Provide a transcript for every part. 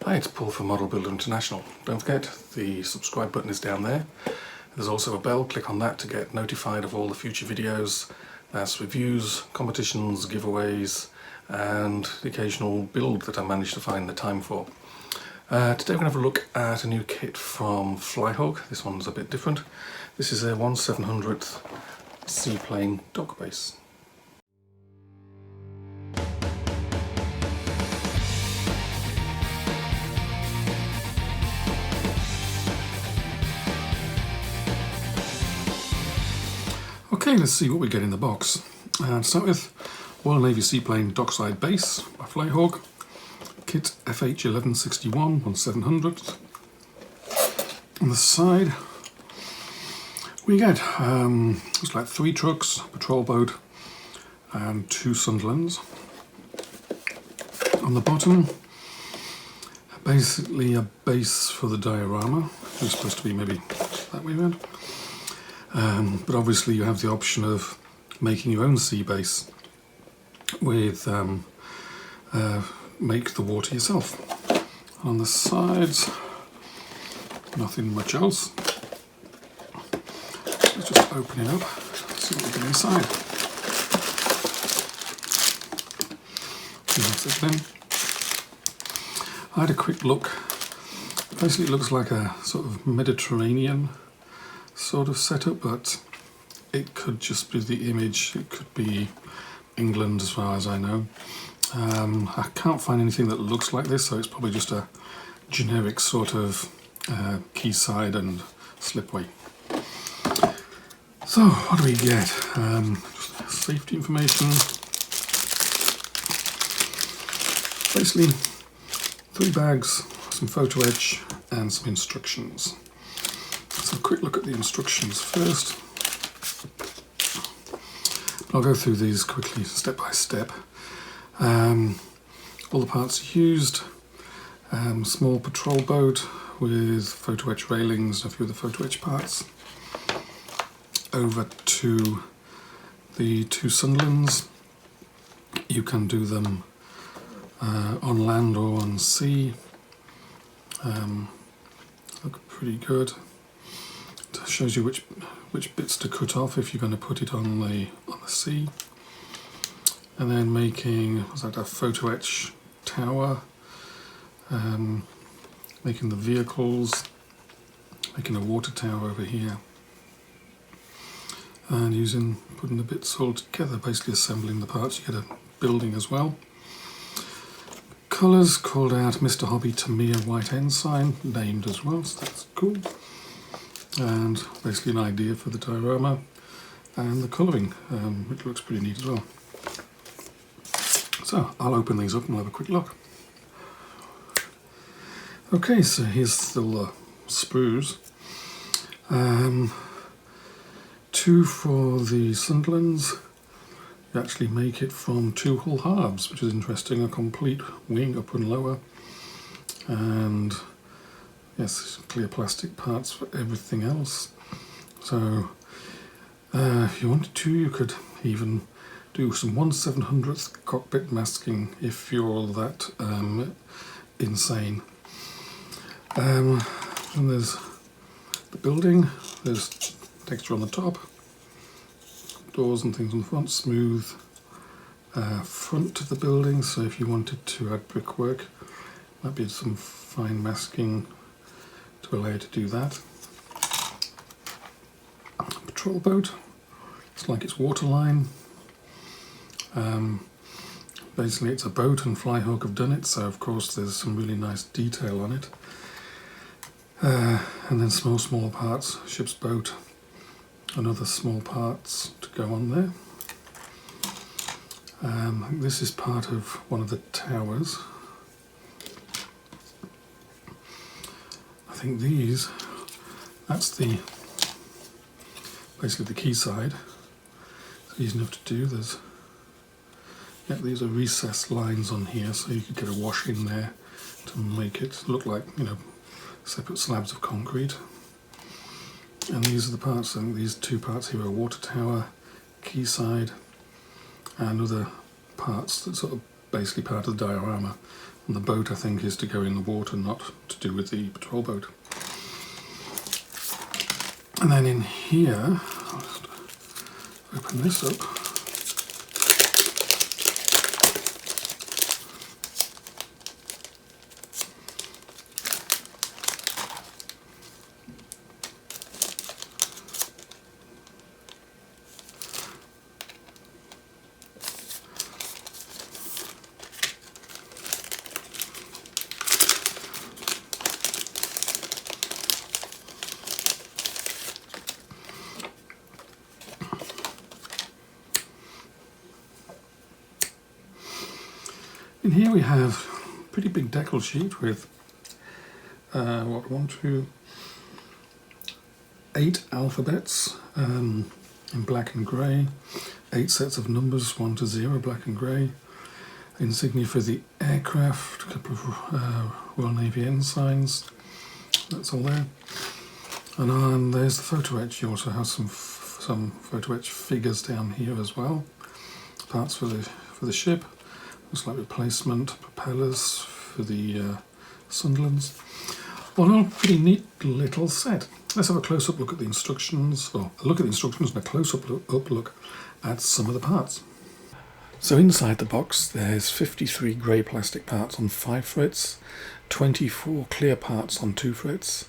Hi, it's Paul from Model Builder International. Don't forget, the subscribe button is down there. There's also a bell, click on that to get notified of all the future videos. That's reviews, competitions, giveaways, and the occasional build that I managed to find the time for. Today we're going to have a look at a new kit from Flyhawk. This one's a bit different. This is a 1/700th Seaplane Dock Base. Okay, let's see what we get in the box. To start with, Royal Navy Seaplane Dockside Base by Flyhawk, kit FH 1161 1/700th. On the side, we get looks like 3 trucks, a patrol boat, and 2 Sunderlands. On the bottom, basically a base for the diorama. It's supposed to be maybe that way around. But obviously you have the option of making your own sea base with make the water yourself. On the sides, nothing much else. Let's just open it up, see what we get inside. That's it then. I had a quick look. Basically it looks like a sort of Mediterranean sort of setup, but it could just be the image. It could be England as far as I know. I can't find anything that looks like this, so it's probably just a generic sort of quayside and slipway. So what do we get? Just safety information. Basically 3 bags, some photo etch and some instructions. So a quick look at the instructions first. I'll go through these quickly, step by step. All the parts used: small patrol boat with photo etch railings and a few of the photo etch parts. Over to the 2 Sunderlands. You can do them on land or on sea. Look pretty good. It shows you which bits to cut off if you're going to put it on the sea. And then making, what's that, a photo etch tower, making the vehicles, making a water tower over here, and putting the bits all together, basically assembling the parts. You get a building as well. Colours called out Mr. Hobby Tamiya White Ensign, named as well, so that's cool. And basically an idea for the diorama and the colouring, which looks pretty neat as well. So I'll open these up and we'll have a quick look. Okay, so here's still the sprues. 2 for the Sunderlands. You actually make it from 2 hull halves, which is interesting. A complete wing up and lower, and yes, clear plastic parts for everything else. So if you wanted to, you could even do some 1/700th cockpit masking if you're all that insane. And there's the building, there's texture on the top, doors and things on the front, smooth front to the building, so if you wanted to add brickwork, might be some fine masking to allow you to do that. Patrol boat, it's like it's waterline. Basically it's a boat and Flyhawk have done it, so of course there's some really nice detail on it. And then small parts, ship's boat, and other small parts to go on there. This is part of one of the towers. I think that's basically the quayside. It's easy enough to do. These are recessed lines on here, so you could get a wash in there to make it look like, separate slabs of concrete. And these are the parts. I think these 2 parts here are water tower, quayside, and other parts that sort of basically part of the diorama. And the boat, I think, is to go in the water, not to do with the patrol boat. And then in here, I'll just open this up. In here we have a pretty big Deckle Sheet with 8 alphabets in black and grey, 8 sets of numbers 1 to 0, black and grey, insignia for the aircraft, a couple of Royal Navy ensigns, that's all there. And there's the photo etch. You also have some photo etch figures down here as well, parts for the ship. Looks like replacement propellers for the Sunderlands. Well, a pretty neat little set. Let's have a close-up look at the instructions, or a look at the instructions and a close-up look at some of the parts. So inside the box there's 53 grey plastic parts on 5 frets, 24 clear parts on 2 frets,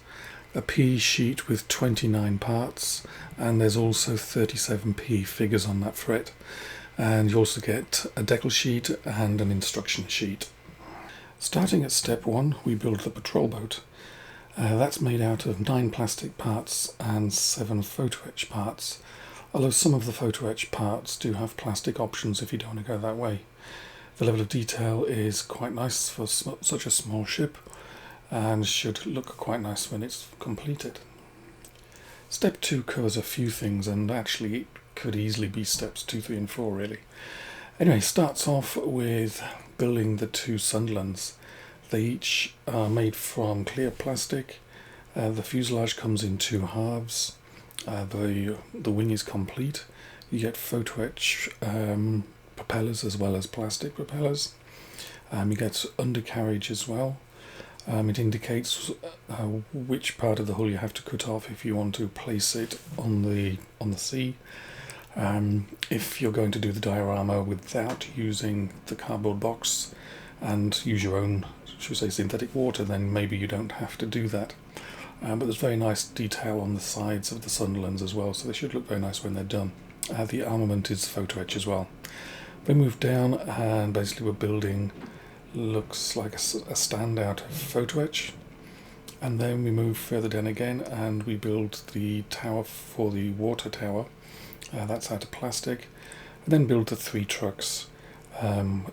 a P sheet with 29 parts, and there's also 37 P figures on that fret. And you also get a Deckle Sheet and an instruction sheet. Starting at step 1, we build the patrol boat. That's made out of 9 plastic parts and 7 photo etch parts, although some of the photo etch parts do have plastic options if you don't want to go that way. The level of detail is quite nice for such a small ship and should look quite nice when it's completed. Step 2 covers a few things, and actually it could easily be steps 2, 3 and 4 really. Anyway, starts off with building the 2 Sunderlands. They each are made from clear plastic. The fuselage comes in 2 halves. The wing is complete. You get photo etch propellers as well as plastic propellers. You get undercarriage as well. It indicates which part of the hull you have to cut off if you want to place it on the sea. If you're going to do the diorama without using the cardboard box and use your own, should we say, synthetic water, then maybe you don't have to do that. But there's very nice detail on the sides of the Sunderlands as well, so they should look very nice when they're done. The armament is photo etch as well. We move down and basically we're building, looks like a stand out of photo etch. And then we move further down again and we build the tower for the water tower. That's out of plastic. And then build the 3 trucks.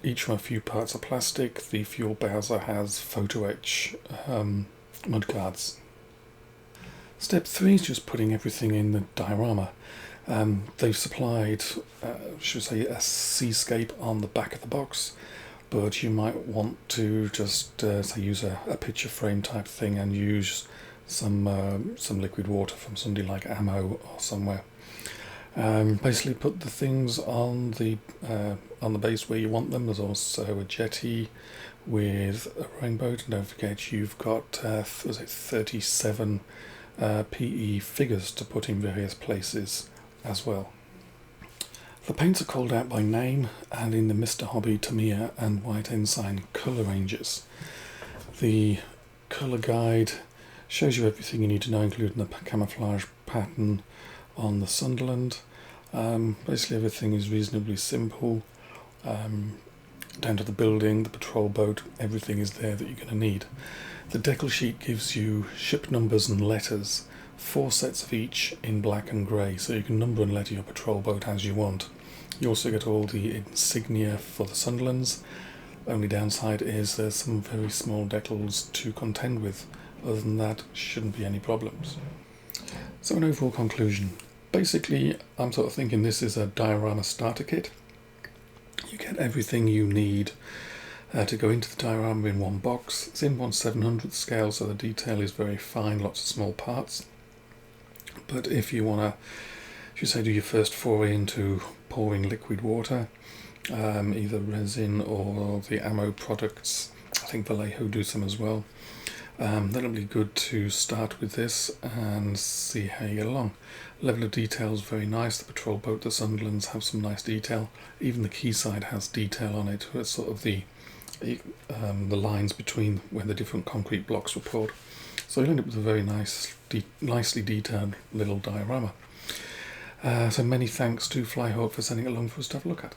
Each from a few parts of plastic. The fuel bowser has photo etch mudguards. Step 3 is just putting everything in the diorama. They've supplied, should we say, a seascape on the back of the box, but you might want to just say use a picture frame type thing and use some liquid water from somebody like Ammo or somewhere. Basically put the things on the base where you want them. There's also a jetty with a rowing boat, and don't forget you've got 37 PE figures to put in various places as well. The paints are called out by name and in the Mr. Hobby, Tamiya and White Ensign colour ranges. The colour guide shows you everything you need to know, including the camouflage pattern on the Sunderland. Basically everything is reasonably simple, down to the building, the patrol boat, everything is there that you're going to need. The Deckle Sheet gives you ship numbers and letters, 4 sets of each in black and grey, so you can number and letter your patrol boat as you want. You also get all the insignia for the Sunderlands. Only downside is there's some very small decals to contend with. Other than that, shouldn't be any problems. So an overall conclusion. Basically, I'm sort of thinking this is a diorama starter kit. You get everything you need to go into the diorama in one box. It's in 1/700th scale, so the detail is very fine, lots of small parts. But if you want to, do your first foray into pouring liquid water, either resin or the Ammo products, I think Vallejo do some as well. That'll be good to start with this and see how you get along. Level of detail is very nice. The patrol boat, the Sunderlands, have some nice detail. Even the quayside has detail on it. It's sort of the lines between where the different concrete blocks were poured. So you'll end up with a very nicely detailed little diorama. So many thanks to Flyhawk for sending it along for us to have a look at.